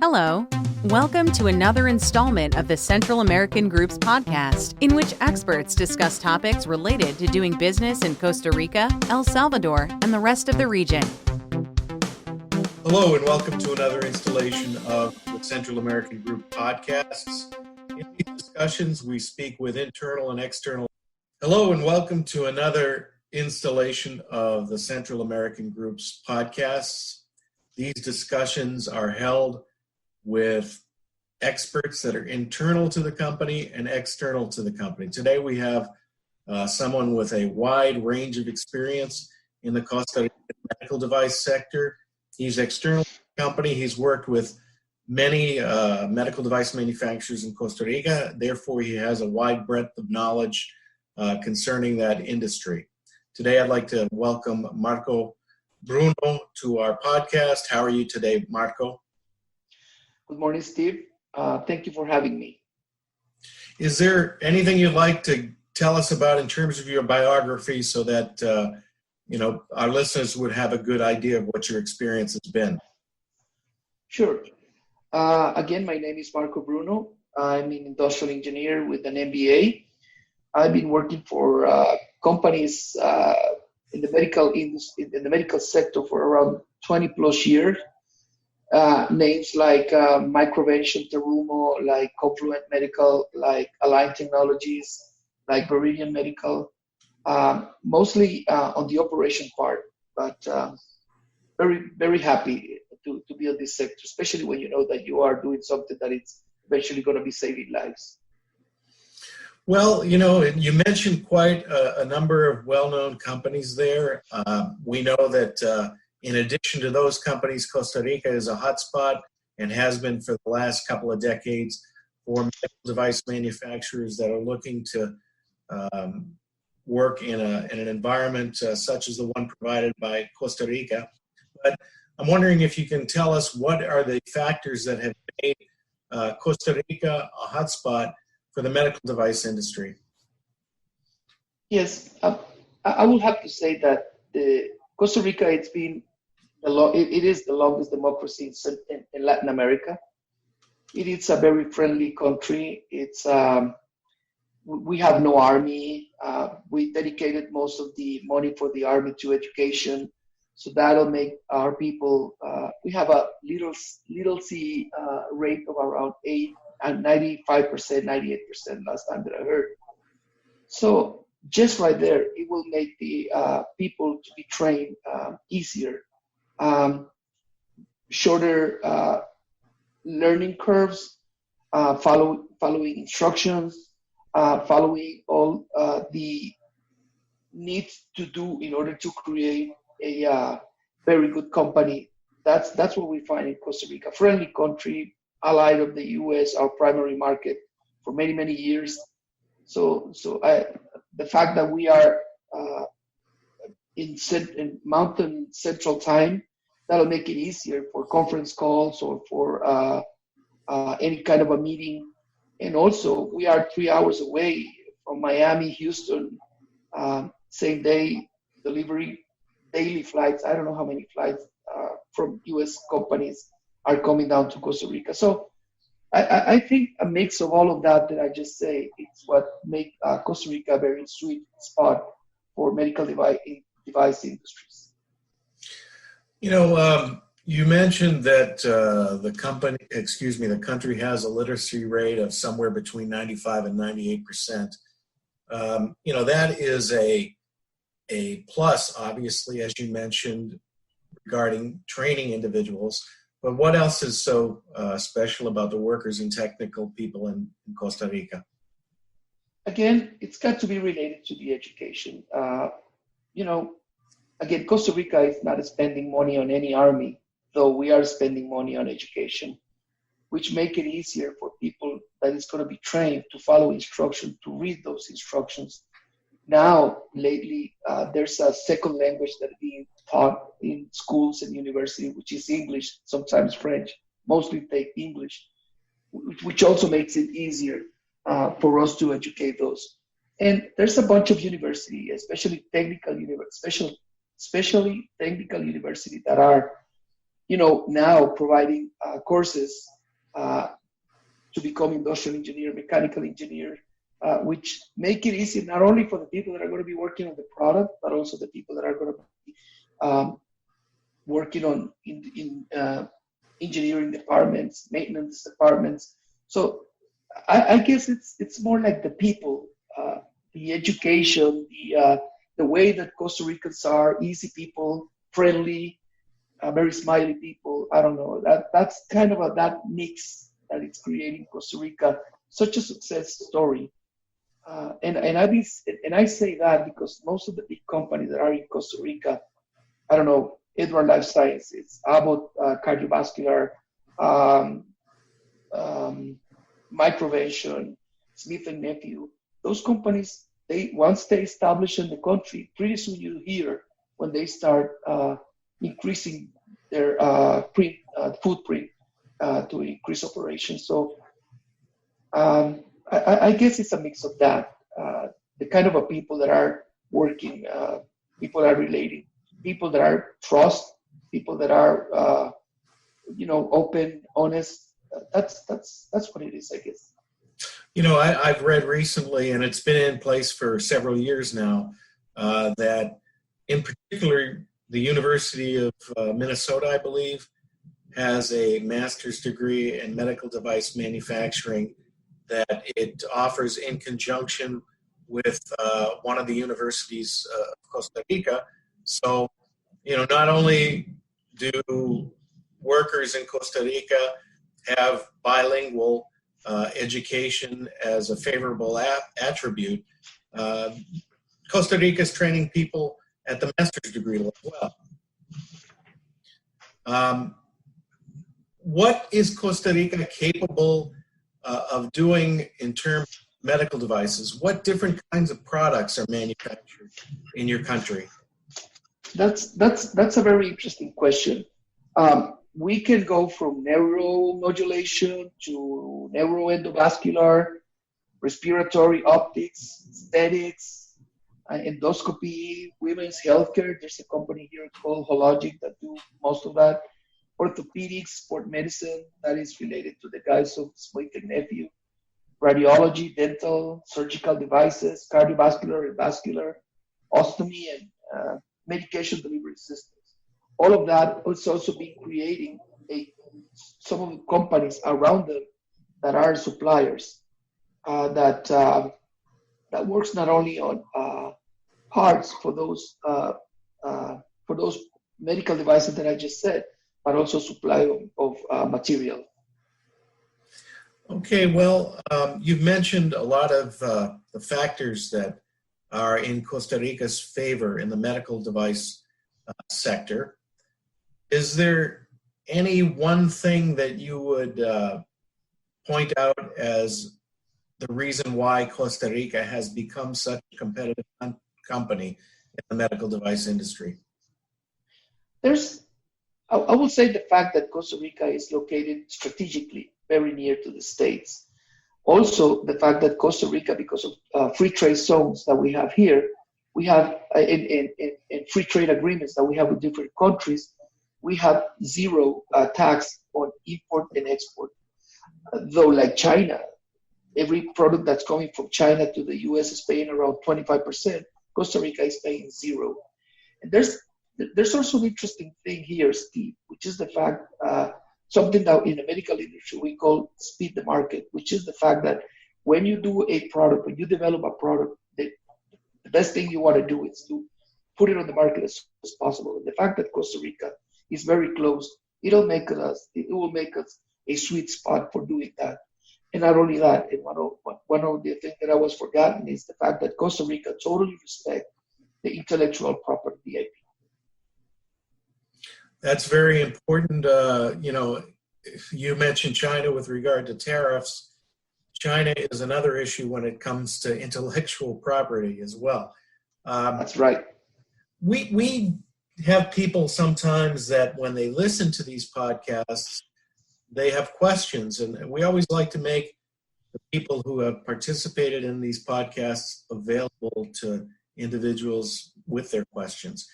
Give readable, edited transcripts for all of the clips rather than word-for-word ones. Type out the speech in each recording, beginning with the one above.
Hello. Welcome to another installment of the Central American Group's podcast, in which experts discuss topics related to doing business in Costa Rica, El Salvador, and the rest of the region. Hello, and welcome to another installation of the Central American Group podcasts. In these discussions, we speak with internal and external. Hello, and welcome to another installation of the Central American Group's podcasts. These discussions are held with experts that are internal to the company and external to the company. Today we have someone with a wide range of experience in the Costa Rican medical device sector. He's external to the company. He's worked with many medical device manufacturers in Costa Rica. Therefore, he has a wide breadth of knowledge concerning that industry. Today, I'd like to welcome Marco Bruno to our podcast. How are you today, Marco? Good morning, Steve. Thank you for having me. Is there anything you'd like to tell us about in terms of your biography so that our listeners would have a good idea of what your experience has been? Sure. Again, my name is Marco Bruno. I'm an industrial engineer with an MBA. I've been working for companies in the medical industry, in the medical sector for around 20 plus years. Names like Microvention, Terumo, like Confluent Medical, like Align Technologies, like Meridian Medical, mostly on the operation part, but very, very happy to be in this sector, especially when you know that you are doing something that is eventually going to be saving lives. Well, you mentioned quite a number of well-known companies there. We know that in addition to those companies, Costa Rica is a hotspot and has been for the last couple of decades for medical device manufacturers that are looking to work in an environment such as the one provided by Costa Rica. But I'm wondering if you can tell us what are the factors that have made Costa Rica a hotspot for the medical device industry? Yes, I will have to say that Costa Rica, it is the longest democracy in Latin America. It is a very friendly country. We have no army. We dedicated most of the money for the army to education, so that'll make our people. We have a literacy rate of around 95%, 98% last time that I heard. So just right there, it will make the people to be trained easier. Shorter learning curves, following instructions, following all the needs to do in order to create a very good company. That's what we find in Costa Rica. Friendly country, allied of the U.S., our primary market for many, many years. So the fact that we are in Mountain Central Time, that'll make it easier for conference calls or for any kind of a meeting. And also, we are 3 hours away from Miami, Houston, same day delivery, daily flights. I don't know how many flights from U.S. companies are coming down to Costa Rica. So I think a mix of all of that I just say, it's what make Costa Rica a very sweet spot for medical device industries. You mentioned that the country has a literacy rate of somewhere between 95 and 98%. That is a plus, obviously, as you mentioned, regarding training individuals. But what else is so special about the workers and technical people in Costa Rica? Again, it's got to be related to the education. Again, Costa Rica is not spending money on any army, though we are spending money on education, which make it easier for people that is going to be trained to follow instructions, to read those instructions. Now, lately, there's a second language that is being taught in schools and universities, which is English, sometimes French, mostly take English, which also makes it easier for us to educate those. And there's a bunch of universities, especially technical universities, especially technical universities that are, now providing courses to become industrial engineer, mechanical engineer, which make it easy not only for the people that are going to be working on the product, but also the people that are going to be working on in engineering departments, maintenance departments. So I guess it's more like the people, the education, the way that Costa Ricans are, easy people, friendly, very smiley people. I don't know. That's kind of that mix that it's creating Costa Rica such a success story. And I say that because most of the big companies that are in Costa Rica, I don't know, Edward Life Sciences, Abbott Cardiovascular, Microvention, Smith and Nephew, those companies, once they establish in the country, pretty soon you hear when they start increasing their footprint to increase operations. So I guess it's a mix of that. The kind of people that are working, people that are relating, people that are trust, people that are open, honest. That's what it is, I guess. I've read recently, and it's been in place for several years now, that in particular, the University of Minnesota, I believe, has a master's degree in medical device manufacturing that it offers in conjunction with one of the universities of Costa Rica. So, not only do workers in Costa Rica have bilingual education as a favorable attribute, Costa Rica is training people at the master's degree level as well. What is Costa Rica capable of doing in terms of medical devices? What different kinds of products are manufactured in your country? That's a very interesting question. We can go from neuromodulation to neuroendovascular, respiratory, optics, aesthetics, endoscopy, women's healthcare. There's a company here called Hologic that do most of that. Orthopedics, sport medicine, that is related to the guys of Smith and Nephew. Radiology, dental, surgical devices, cardiovascular and vascular, ostomy, and medication delivery systems. All of that has also been creating some of the companies around them that are suppliers that works not only on parts for those medical devices that I just said, but also supply of material. Okay, well, you've mentioned a lot of the factors that are in Costa Rica's favor in the medical device sector. Is there any one thing that you would point out as the reason why Costa Rica has become such a competitive company in the medical device industry? I will say the fact that Costa Rica is located strategically very near to the States. Also, the fact that Costa Rica, because of free trade zones that we have here, we have in free trade agreements that we have with different countries, we have zero tax on import and export. Though like China, every product that's coming from China to the US is paying around 25%, Costa Rica is paying zero. And there's also an interesting thing here, Steve, which is the fact, something that in the medical industry we call speed the market, which is the fact that when you do a product, when you develop a product, the best thing you want to do is to put it on the market as soon as possible. And the fact that Costa Rica is very close, it will make us a sweet spot for doing that. And not only that, and one of the things that I was forgotten is the fact that Costa Rica totally respects the intellectual property IP. That's very important. You mentioned China with regard to tariffs. China is another issue when it comes to intellectual property as well. That's right. We have people sometimes that when they listen to these podcasts, they have questions, and we always like to make the people who have participated in these podcasts available to individuals with their questions.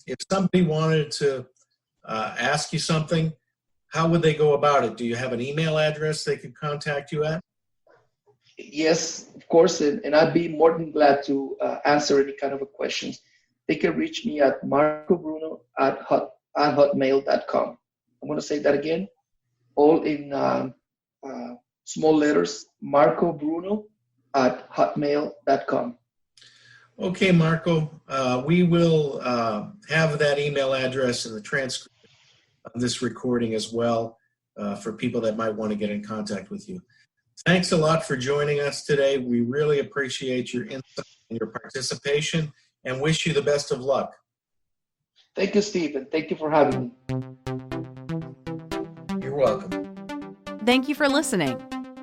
if somebody wanted to ask you something, how would they go about it? Do you have an email address they could contact you at? Yes, of course, and I'd be more than glad to answer any kind of questions. They can reach me at marcobruno@hotmail.com. I'm going to say that again, all in small letters, marcobruno@hotmail.com. Okay, Marco, we will have that email address in the transcript of this recording as well for people that might want to get in contact with you. Thanks a lot for joining us today. We really appreciate your insight and your participation and wish you the best of luck. Thank you, Steve, and thank you for having me. You're welcome. Thank you for listening.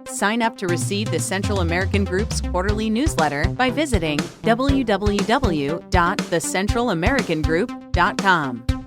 Sign up to receive the Central American Group's quarterly newsletter by visiting www.thecentralamericangroup.com.